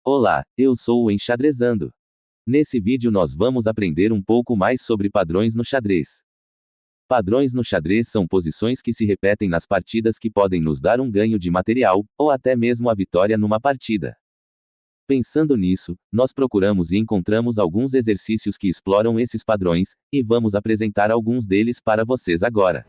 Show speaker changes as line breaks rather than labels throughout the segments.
Olá, eu sou o Enxadrezando. Nesse vídeo nós vamos aprender um pouco mais sobre padrões no xadrez. Padrões no xadrez são posições que se repetem nas partidas que podem nos dar um ganho de material, ou até mesmo a vitória numa partida. Pensando nisso, nós procuramos e encontramos alguns exercícios que exploram esses padrões, e vamos apresentar alguns deles para vocês agora.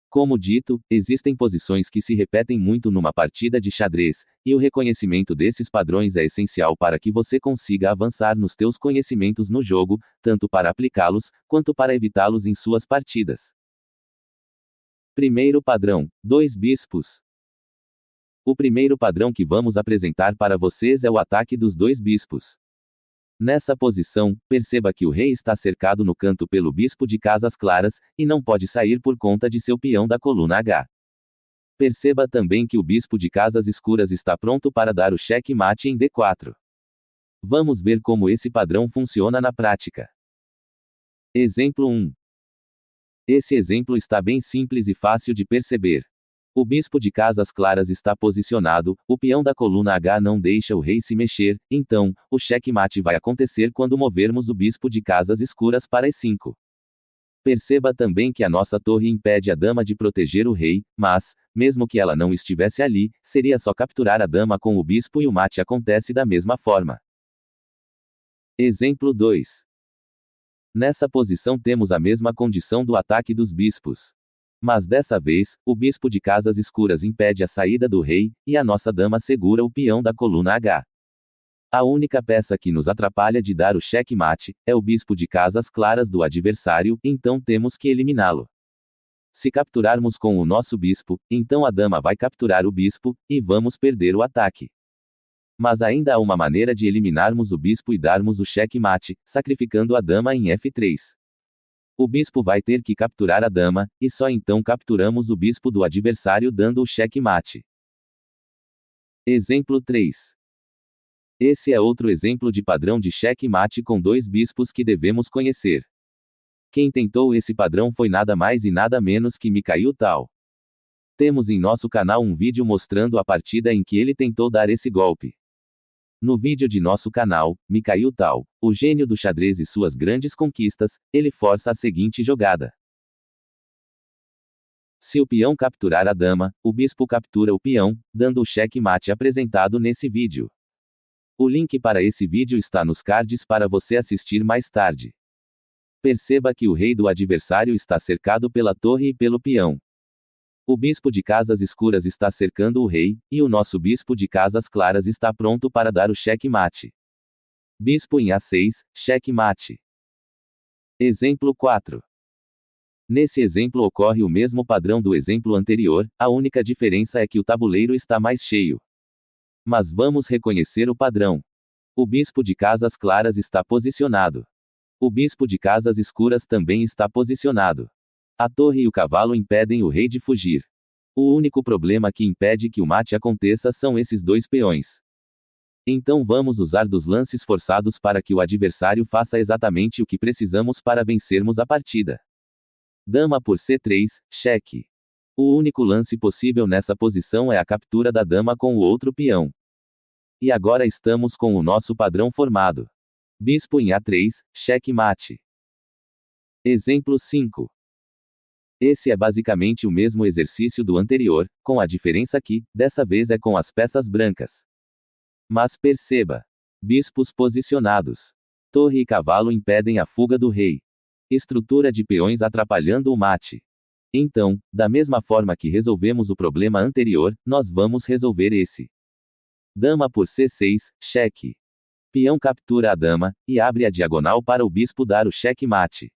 Como dito, existem posições que se repetem muito numa partida de xadrez, e o reconhecimento desses padrões é essencial para que você consiga avançar nos teus conhecimentos no jogo, tanto para aplicá-los, quanto para evitá-los em suas partidas. Primeiro padrão: 2 bispos. O primeiro padrão que vamos apresentar para vocês é o ataque dos 2 bispos. Nessa posição, perceba que o rei está cercado no canto pelo bispo de casas claras, e não pode sair por conta de seu peão da coluna H. Perceba também que o bispo de casas escuras está pronto para dar o cheque-mate em D4. Vamos ver como esse padrão funciona na prática. Exemplo 1. Esse exemplo está bem simples e fácil de perceber. O bispo de casas claras está posicionado, o peão da coluna H não deixa o rei se mexer, então, o checkmate vai acontecer quando movermos o bispo de casas escuras para E5. Perceba também que a nossa torre impede a dama de proteger o rei, mas, mesmo que ela não estivesse ali, seria só capturar a dama com o bispo e o mate acontece da mesma forma. Exemplo 2. Nessa posição temos a mesma condição do ataque dos bispos. Mas dessa vez, o bispo de casas escuras impede a saída do rei, e a nossa dama segura o peão da coluna H. A única peça que nos atrapalha de dar o checkmate é o bispo de casas claras do adversário, então temos que eliminá-lo. Se capturarmos com o nosso bispo, então a dama vai capturar o bispo, e vamos perder o ataque. Mas ainda há uma maneira de eliminarmos o bispo e darmos o checkmate, sacrificando a dama em F3. O bispo vai ter que capturar a dama, e só então capturamos o bispo do adversário dando o checkmate. Exemplo 3. Esse é outro exemplo de padrão de checkmate com 2 bispos que devemos conhecer. Quem tentou esse padrão foi nada mais e nada menos que Mikhail Tal. Temos em nosso canal um vídeo mostrando a partida em que ele tentou dar esse golpe. No vídeo de nosso canal, Mikhail Tal, o gênio do xadrez e suas grandes conquistas, ele força a seguinte jogada. Se o peão capturar a dama, o bispo captura o peão, dando o checkmate apresentado nesse vídeo. O link para esse vídeo está nos cards para você assistir mais tarde. Perceba que o rei do adversário está cercado pela torre e pelo peão. O bispo de casas escuras está cercando o rei, e o nosso bispo de casas claras está pronto para dar o checkmate. Bispo em A6, checkmate. Exemplo 4. Nesse exemplo ocorre o mesmo padrão do exemplo anterior, a única diferença é que o tabuleiro está mais cheio. Mas vamos reconhecer o padrão. O bispo de casas claras está posicionado. O bispo de casas escuras também está posicionado. A torre e o cavalo impedem o rei de fugir. O único problema que impede que o mate aconteça são esses 2 peões. Então vamos usar dos lances forçados para que o adversário faça exatamente o que precisamos para vencermos a partida. Dama por C3, cheque. O único lance possível nessa posição é a captura da dama com o outro peão. E agora estamos com o nosso padrão formado. Bispo em A3, checkmate. Exemplo 5. Esse é basicamente o mesmo exercício do anterior, com a diferença que, dessa vez é com as peças brancas. Mas perceba. Bispos posicionados. Torre e cavalo impedem a fuga do rei. Estrutura de peões atrapalhando o mate. Então, da mesma forma que resolvemos o problema anterior, nós vamos resolver esse. Dama por C6, cheque. Peão captura a dama, e abre a diagonal para o bispo dar o checkmate.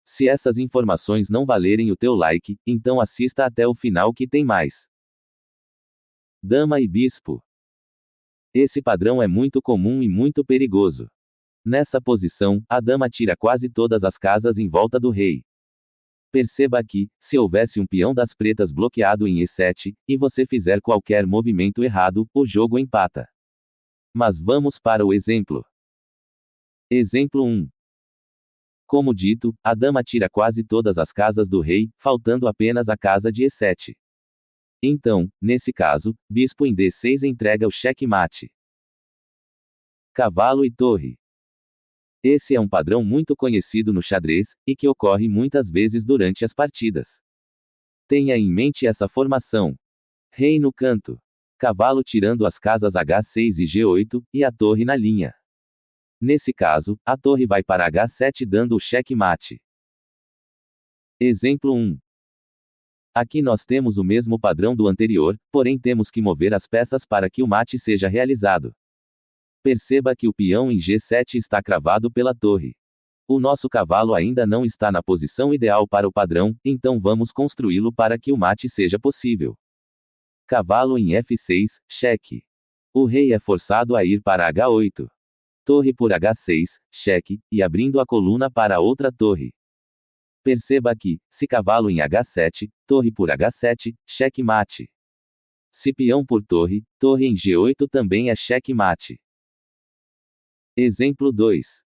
Se essas informações não valerem o teu like, então assista até o final que tem mais. Dama e bispo. Esse padrão é muito comum e muito perigoso. Nessa posição, a dama tira quase todas as casas em volta do rei. Perceba aqui, se houvesse um peão das pretas bloqueado em E7, e você fizer qualquer movimento errado, o jogo empata. Mas vamos para o exemplo. Exemplo 1. Como dito, a dama tira quase todas as casas do rei, faltando apenas a casa de E7. Então, nesse caso, bispo em D6 entrega o xeque-mate. Cavalo e torre. Esse é um padrão muito conhecido no xadrez, e que ocorre muitas vezes durante as partidas. Tenha em mente essa formação. Rei no canto. Cavalo tirando as casas H6 e G8, e a torre na linha. Nesse caso, a torre vai para H7 dando o xeque-mate. Exemplo 1. Aqui nós temos o mesmo padrão do anterior, porém temos que mover as peças para que o mate seja realizado. Perceba que o peão em G7 está cravado pela torre. O nosso cavalo ainda não está na posição ideal para o padrão, então vamos construí-lo para que o mate seja possível. Cavalo em F6, cheque. O rei é forçado a ir para H8. Torre por H6, cheque, e abrindo a coluna para outra torre. Perceba que, se cavalo em H7, torre por H7, cheque-mate. Se peão por torre, torre em G8 também é cheque-mate. Exemplo 2.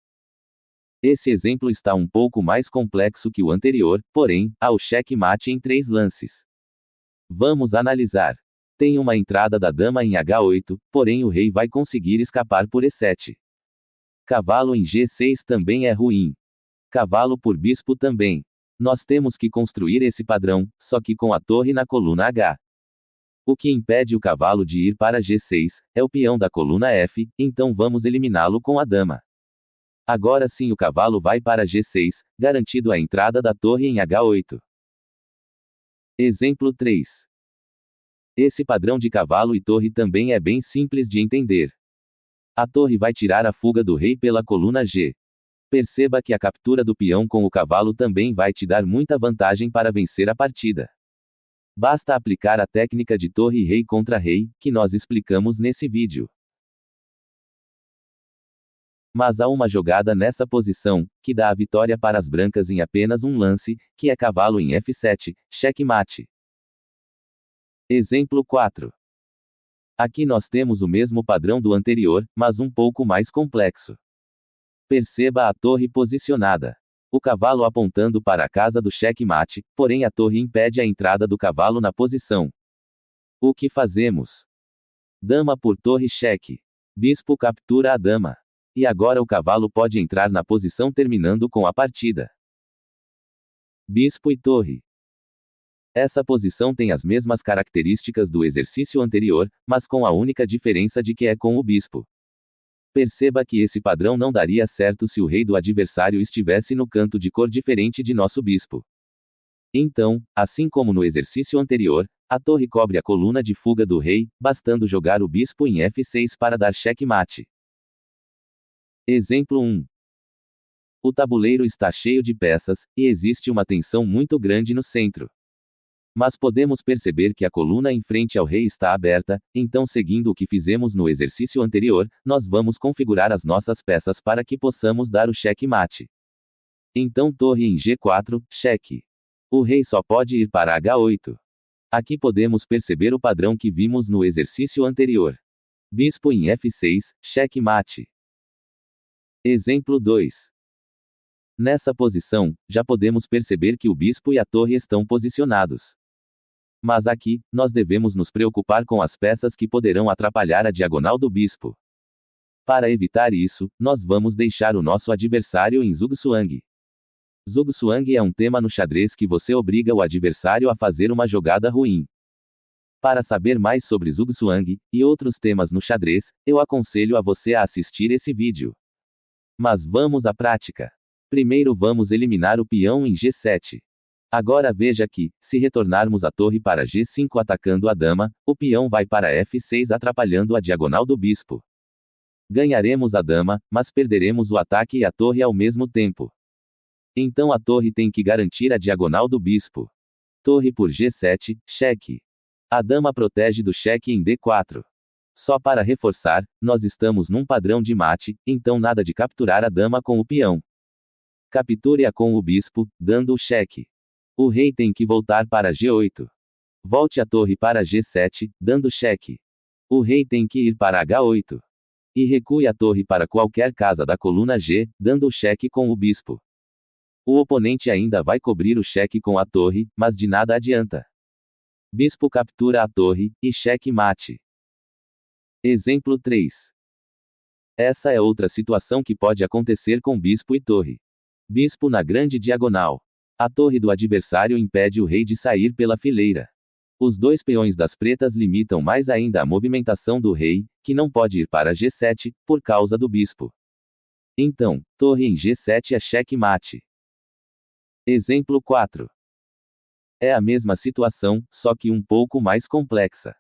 Esse exemplo está um pouco mais complexo que o anterior, porém, há o cheque-mate em 3 lances. Vamos analisar. Tem uma entrada da dama em H8, porém o rei vai conseguir escapar por E7. Cavalo em G6 também é ruim. Cavalo por bispo também. Nós temos que construir esse padrão, só que com a torre na coluna H. O que impede o cavalo de ir para G6, é o peão da coluna F, então vamos eliminá-lo com a dama. Agora sim o cavalo vai para G6, garantido a entrada da torre em H8. Exemplo 3. Esse padrão de cavalo e torre também é bem simples de entender. A torre vai tirar a fuga do rei pela coluna G. Perceba que a captura do peão com o cavalo também vai te dar muita vantagem para vencer a partida. Basta aplicar a técnica de torre e rei contra rei, que nós explicamos nesse vídeo. Mas há uma jogada nessa posição, que dá a vitória para as brancas em apenas um lance, que é cavalo em F7, cheque-mate. Exemplo 4. Aqui nós temos o mesmo padrão do anterior, mas um pouco mais complexo. Perceba a torre posicionada. O cavalo apontando para a casa do cheque-mate, porém a torre impede a entrada do cavalo na posição. O que fazemos? Dama por torre cheque. Bispo captura a dama. E agora o cavalo pode entrar na posição terminando com a partida. Bispo e torre. Essa posição tem as mesmas características do exercício anterior, mas com a única diferença de que é com o bispo. Perceba que esse padrão não daria certo se o rei do adversário estivesse no canto de cor diferente de nosso bispo. Então, assim como no exercício anterior, a torre cobre a coluna de fuga do rei, bastando jogar o bispo em F6 para dar cheque-mate. Exemplo 1. O tabuleiro está cheio de peças, e existe uma tensão muito grande no centro. Mas podemos perceber que a coluna em frente ao rei está aberta, então seguindo o que fizemos no exercício anterior, nós vamos configurar as nossas peças para que possamos dar o cheque-mate. Então torre em G4, cheque. O rei só pode ir para H8. Aqui podemos perceber o padrão que vimos no exercício anterior. Bispo em F6, cheque-mate. Exemplo 2. Nessa posição, já podemos perceber que o bispo e a torre estão posicionados. Mas aqui, nós devemos nos preocupar com as peças que poderão atrapalhar a diagonal do bispo. Para evitar isso, nós vamos deixar o nosso adversário em zugzwang. Zugzwang é um tema no xadrez que você obriga o adversário a fazer uma jogada ruim. Para saber mais sobre zugzwang, e outros temas no xadrez, eu aconselho a você a assistir esse vídeo. Mas vamos à prática. Primeiro vamos eliminar o peão em G7. Agora veja que, se retornarmos a torre para G5 atacando a dama, o peão vai para F6 atrapalhando a diagonal do bispo. Ganharemos a dama, mas perderemos o ataque e a torre ao mesmo tempo. Então a torre tem que garantir a diagonal do bispo. Torre por G7, cheque. A dama protege do cheque em D4. Só para reforçar, nós estamos num padrão de mate, então nada de capturar a dama com o peão. Capture-a com o bispo, dando o cheque. O rei tem que voltar para G8. Volte a torre para G7, dando cheque. O rei tem que ir para H8. E recue a torre para qualquer casa da coluna G, dando o cheque com o bispo. O oponente ainda vai cobrir o cheque com a torre, mas de nada adianta. Bispo captura a torre, e cheque mate. Exemplo 3. Essa é outra situação que pode acontecer com bispo e torre. Bispo na grande diagonal. A torre do adversário impede o rei de sair pela fileira. Os dois peões das pretas limitam mais ainda a movimentação do rei, que não pode ir para G7, por causa do bispo. Então, torre em G7 é cheque mate. Exemplo 4. É a mesma situação, só que um pouco mais complexa.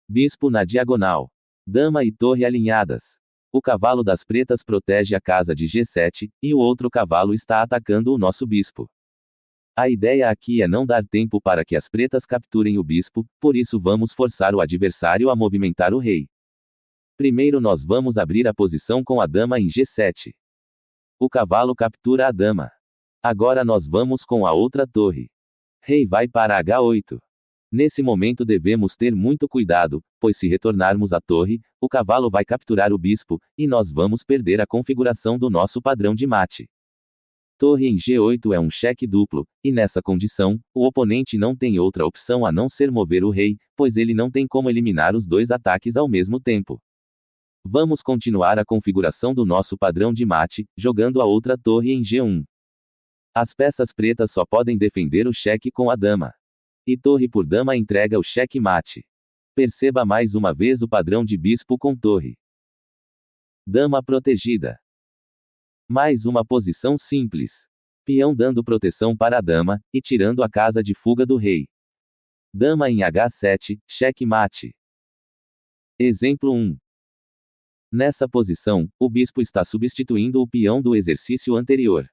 Bispo na diagonal. Dama e torre alinhadas. O cavalo das pretas protege a casa de G7, e o outro cavalo está atacando o nosso bispo. A ideia aqui é não dar tempo para que as pretas capturem o bispo, por isso vamos forçar o adversário a movimentar o rei. Primeiro nós vamos abrir a posição com a dama em G7. O cavalo captura a dama. Agora nós vamos com a outra torre. Rei vai para H8. Nesse momento devemos ter muito cuidado, pois se retornarmos à torre, o cavalo vai capturar o bispo, e nós vamos perder a configuração do nosso padrão de mate. Torre em G8 é um cheque duplo, e nessa condição, o oponente não tem outra opção a não ser mover o rei, pois ele não tem como eliminar os dois ataques ao mesmo tempo. Vamos continuar a configuração do nosso padrão de mate, jogando a outra torre em G1. As peças pretas só podem defender o cheque com a dama. E torre por dama entrega o cheque mate. Perceba mais uma vez o padrão de bispo com torre. Dama protegida. Mais uma posição simples. Peão dando proteção para a dama, e tirando a casa de fuga do rei. Dama em H7, cheque mate. Exemplo 1. Nessa posição, o bispo está substituindo o peão do exercício anterior.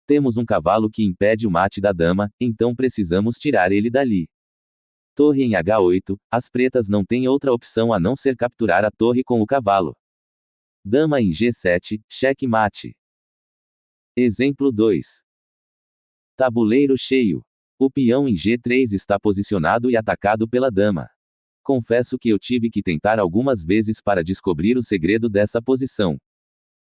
Temos um cavalo que impede o mate da dama, então precisamos tirar ele dali. Torre em H8, as pretas não têm outra opção a não ser capturar a torre com o cavalo. Dama em G7, cheque mate. Exemplo 2. Tabuleiro cheio. O peão em G3 está posicionado e atacado pela dama. Confesso que eu tive que tentar algumas vezes para descobrir o segredo dessa posição.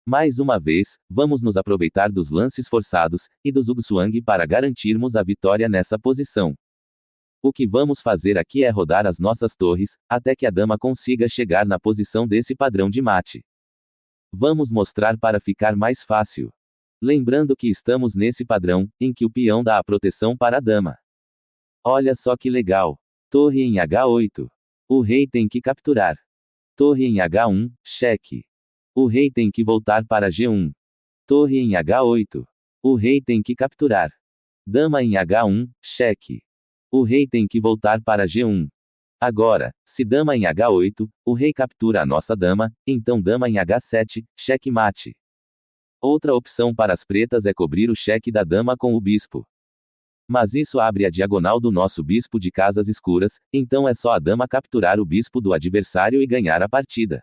Mais uma vez, vamos nos aproveitar dos lances forçados, e do zugzwang para garantirmos a vitória nessa posição. O que vamos fazer aqui é rodar as nossas torres, até que a dama consiga chegar na posição desse padrão de mate. Vamos mostrar para ficar mais fácil. Lembrando que estamos nesse padrão, em que o peão dá a proteção para a dama. Olha só que legal. Torre em H8. O rei tem que capturar. Torre em H1, cheque. O rei tem que voltar para G1. Torre em H8. O rei tem que capturar. Dama em H1, cheque. O rei tem que voltar para G1. Agora, se dama em H8, o rei captura a nossa dama, então dama em H7, cheque mate. Outra opção para as pretas é cobrir o cheque da dama com o bispo. Mas isso abre a diagonal do nosso bispo de casas escuras, então é só a dama capturar o bispo do adversário e ganhar a partida.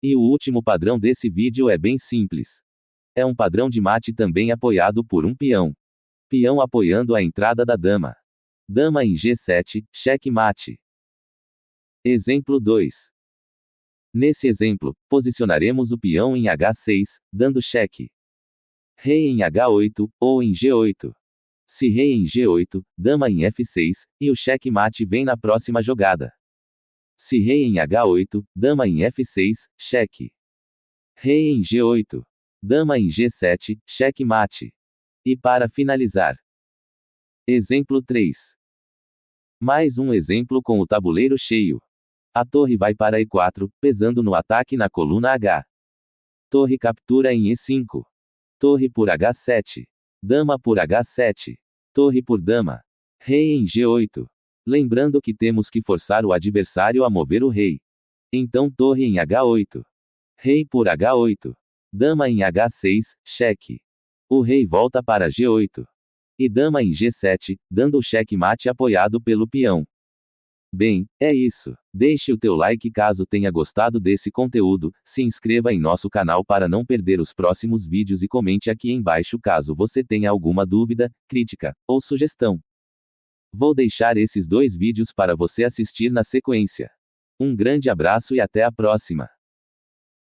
E o último padrão desse vídeo é bem simples. É um padrão de mate também apoiado por um peão. Peão apoiando a entrada da dama. Dama em G7, cheque mate. Exemplo 2. Nesse exemplo, posicionaremos o peão em H6, dando cheque. Rei em H8, ou em G8. Se rei em G8, dama em F6, e o cheque mate vem na próxima jogada. Se rei em H8, dama em F6, cheque. Rei em G8. Dama em G7, cheque mate. E para finalizar. Exemplo 3. Mais um exemplo com o tabuleiro cheio. A torre vai para E4, pesando no ataque na coluna H. Torre captura em E5. Torre por H7. Dama por H7. Torre por dama. Rei em G8. Lembrando que temos que forçar o adversário a mover o rei. Então torre em H8. Rei por H8. Dama em H6, cheque. O rei volta para G8. E dama em G7, dando o cheque mate apoiado pelo peão. Bem, é isso. Deixe o teu like caso tenha gostado desse conteúdo, se inscreva em nosso canal para não perder os próximos vídeos e comente aqui embaixo caso você tenha alguma dúvida, crítica, ou sugestão. Vou deixar esses 2 vídeos para você assistir na sequência. Um grande abraço e até a próxima.